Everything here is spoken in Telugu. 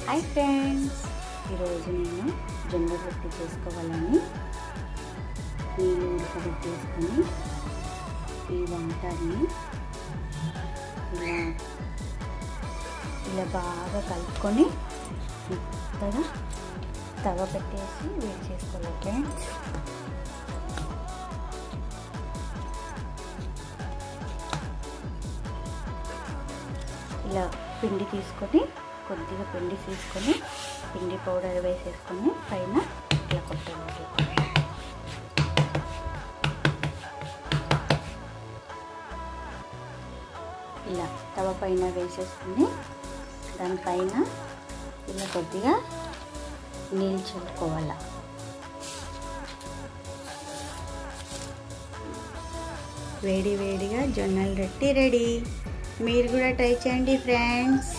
హాయ్ ఫ్రెండ్స్, ఈరోజు నేను జొన్న రొట్టె చేసుకోవాలని నీళ్ళు ఉడకబెట్టేసుకొని ఈ వాటర్ని ఇలా బాగా కలుపుకొని మెత్తగా తవ పెట్టేసి వేడి చేసుకోవాలి ఫ్రెండ్స్. ఇలా పిండి తీసుకొని కొద్దిగా పిండి తీసుకొని పిండి పౌడర్ వేసేసుకొని పైన ఇలా కొట్టాలి. ఇలా తవ పైన వేసేసుకొని దానిపైన ఇలా కొద్దిగా నీళ్ళు చల్లుకోవాలి. వేడి వేడిగా జొన్నల రొట్టె రెడీ. మీరు కూడా ట్రై చేయండి ఫ్రెండ్స్.